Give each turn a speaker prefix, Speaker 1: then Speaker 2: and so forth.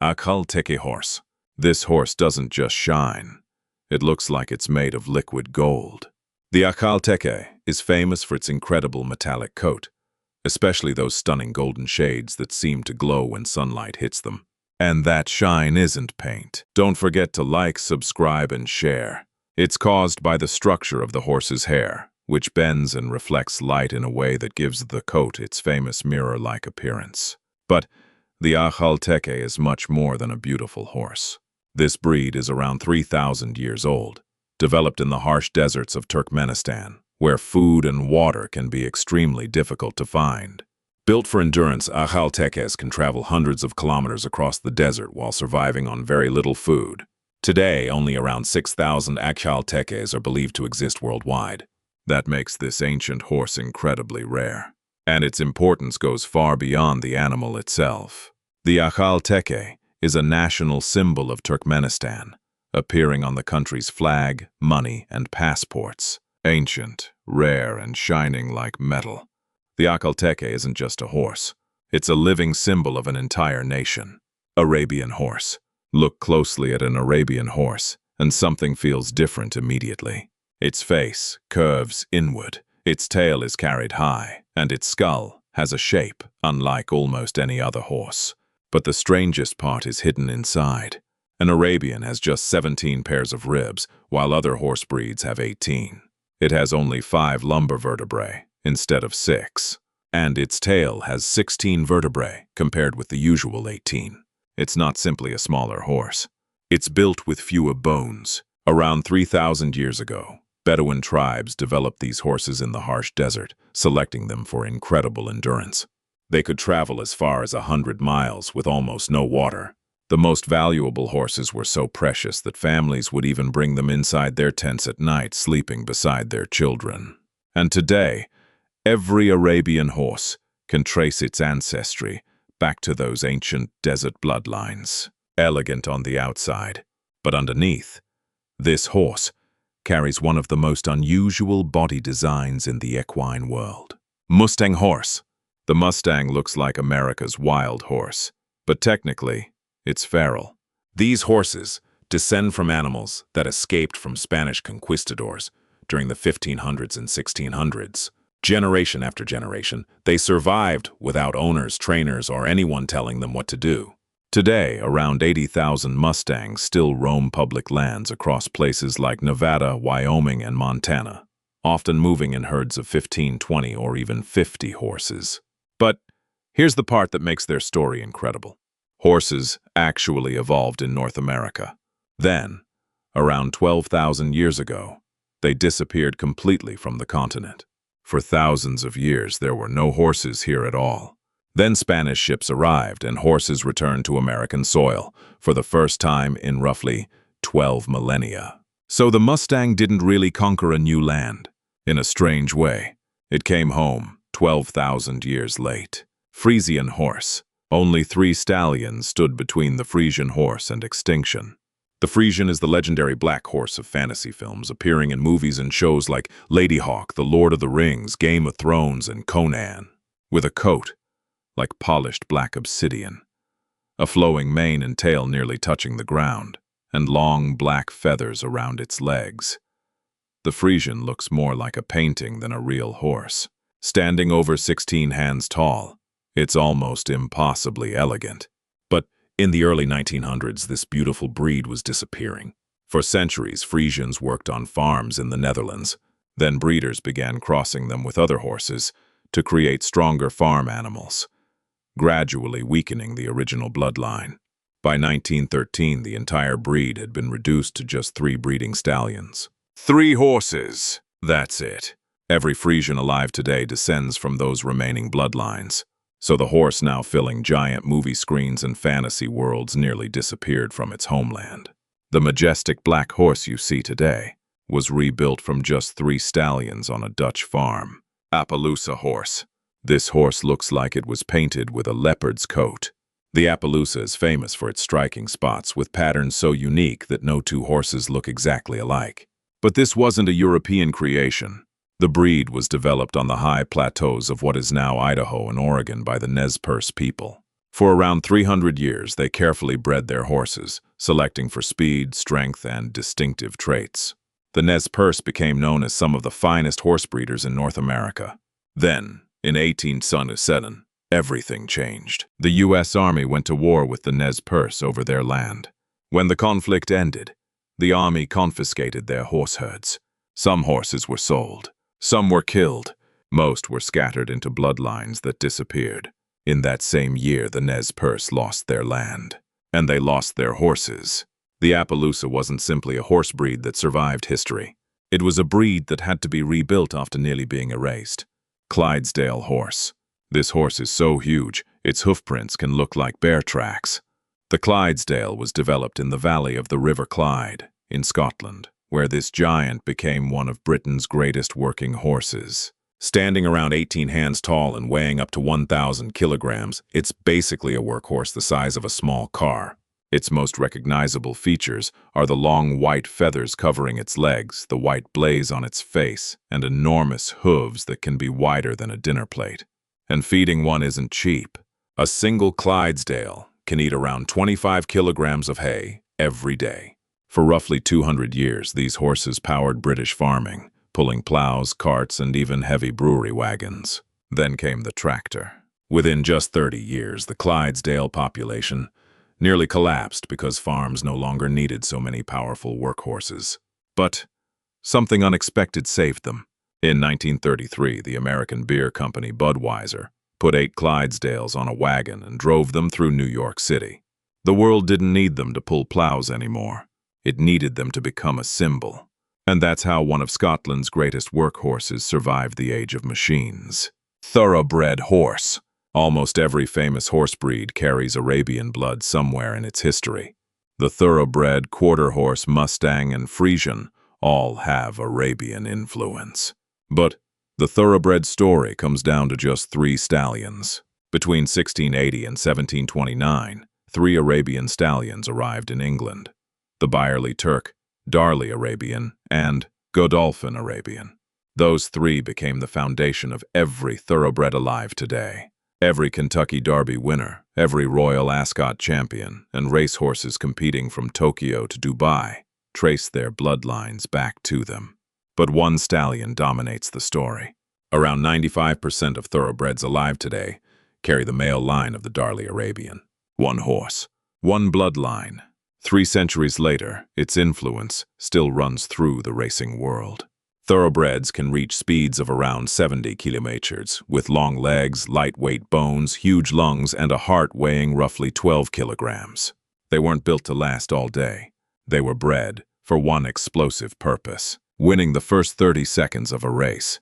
Speaker 1: Akhal-Teke horse. This horse doesn't just shine. It looks like it's made of liquid gold. The Akhal-Teke is famous for its incredible metallic coat, especially those stunning golden shades that seem to glow when sunlight hits them. And that shine isn't paint. Don't forget to like, subscribe, and share. It's caused by the structure of the horse's hair, which bends and reflects light in a way that gives the coat its famous mirror-like appearance. But the Akhal-Teke is much more than a beautiful horse. This breed is around 3,000 years old, developed in the harsh deserts of Turkmenistan, where food and water can be extremely difficult to find. Built for endurance, Akhal-Tekes can travel hundreds of kilometers across the desert while surviving on very little food. Today, only around 6,000 Akhal-Tekes are believed to exist worldwide. That makes this ancient horse incredibly rare, and its importance goes far beyond the animal itself. The Akhal-Teke is a national symbol of Turkmenistan, appearing on the country's flag, money, and passports. Ancient, rare, and shining like metal. The Akhal-Teke isn't just a horse. It's a living symbol of an entire nation. Arabian horse. Look closely at an Arabian horse, and something feels different immediately. Its face curves inward, its tail is carried high, and its skull has a shape unlike almost any other horse. But the strangest part is hidden inside. An Arabian has just 17 pairs of ribs, while other horse breeds have 18. It has only 5 lumbar vertebrae instead of 6, and its tail has 16 vertebrae compared with the usual 18. It's not simply a smaller horse. It's built with fewer bones. Around 3,000 years ago, Bedouin tribes developed these horses in the harsh desert, selecting them for incredible endurance. They could travel as far as 100 miles with almost no water. The most valuable horses were so precious that families would even bring them inside their tents at night, sleeping beside their children. And today, every Arabian horse can trace its ancestry back to those ancient desert bloodlines. Elegant on the outside, but underneath, this horse carries one of the most unusual body designs in the equine world. Mustang horse. The Mustang looks like America's wild horse, but technically, it's feral. These horses descend from animals that escaped from Spanish conquistadors during the 1500s and 1600s. Generation after generation, they survived without owners, trainers, or anyone telling them what to do. Today, around 80,000 Mustangs still roam public lands across places like Nevada, Wyoming, and Montana, often moving in herds of 15, 20, or even 50 horses. But here's the part that makes their story incredible. Horses actually evolved in North America. Then, around 12,000 years ago, they disappeared completely from the continent. For thousands of years, there were no horses here at all. Then Spanish ships arrived and horses returned to American soil for the first time in roughly 12 millennia. So the Mustang didn't really conquer a new land. In a strange way, it came home 12,000 years late. Friesian horse. Only 3 stallions stood between the Friesian horse and extinction. The Friesian is the legendary black horse of fantasy films, appearing in movies and shows like Lady Hawk, The Lord of the Rings, Game of Thrones, and Conan. With a coat like polished black obsidian, a flowing mane and tail nearly touching the ground, and long black feathers around its legs. The Friesian looks more like a painting than a real horse. Standing over 16 hands tall, it's almost impossibly elegant. But in the early 1900s, this beautiful breed was disappearing. For centuries, Friesians worked on farms in the Netherlands. Then breeders began crossing them with other horses to create stronger farm animals, gradually weakening the original bloodline. By 1913, the entire breed had been reduced to just 3 breeding stallions. 3 horses. That's it. Every Friesian alive today descends from those remaining bloodlines. So the horse now filling giant movie screens and fantasy worlds nearly disappeared from its homeland. The majestic black horse you see today was rebuilt from just 3 stallions on a Dutch farm. Appaloosa horse. This horse looks like it was painted with a leopard's coat. The Appaloosa is famous for its striking spots with patterns so unique that no 2 horses look exactly alike. But this wasn't a European creation. The breed was developed on the high plateaus of what is now Idaho and Oregon by the Nez Perce people. For around 300 years, they carefully bred their horses, selecting for speed, strength, and distinctive traits. The Nez Perce became known as some of the finest horse breeders in North America. Then, in 1877, everything changed. The U.S. Army went to war with the Nez Perce over their land. When the conflict ended, the Army confiscated their horse herds. Some horses were sold. Some were killed. Most were scattered into bloodlines that disappeared. In that same year, the Nez Perce lost their land. And they lost their horses. The Appaloosa wasn't simply a horse breed that survived history. It was a breed that had to be rebuilt after nearly being erased. Clydesdale horse. This horse is so huge, its hoofprints can look like bear tracks. The Clydesdale was developed in the valley of the River Clyde, in Scotland, where this giant became one of Britain's greatest working horses. Standing around 18 hands tall and weighing up to 1,000 kilograms, it's basically a workhorse the size of a small car. Its most recognizable features are the long white feathers covering its legs, the white blaze on its face, and enormous hooves that can be wider than a dinner plate. And feeding one isn't cheap. A single Clydesdale can eat around 25 kilograms of hay every day. For roughly 200 years, these horses powered British farming, pulling plows, carts, and even heavy brewery wagons. Then came the tractor. Within just 30 years, the Clydesdale population nearly collapsed because farms no longer needed so many powerful workhorses. But something unexpected saved them. In 1933, the American beer company Budweiser put 8 Clydesdales on a wagon and drove them through New York City. The world didn't need them to pull plows anymore. It needed them to become a symbol. And that's how one of Scotland's greatest workhorses survived the age of machines. Thoroughbred horse. Almost every famous horse breed carries Arabian blood somewhere in its history. The Thoroughbred, Quarter Horse, Mustang, and Friesian all have Arabian influence. But the Thoroughbred story comes down to just 3 stallions. Between 1680 and 1729, 3 Arabian stallions arrived in England: the Byerly Turk, Darley Arabian, and Godolphin Arabian. Those 3 became the foundation of every thoroughbred alive today. Every Kentucky Derby winner, every Royal Ascot champion, and racehorses competing from Tokyo to Dubai trace their bloodlines back to them. But one stallion dominates the story. Around 95% of thoroughbreds alive today carry the male line of the Darley Arabian. One horse, one bloodline. 3 centuries later, its influence still runs through the racing world. Thoroughbreds can reach speeds of around 70 kilometers, with long legs, lightweight bones, huge lungs, and a heart weighing roughly 12 kilograms. They weren't built to last all day. They were bred for one explosive purpose: winning the first 30 seconds of a race.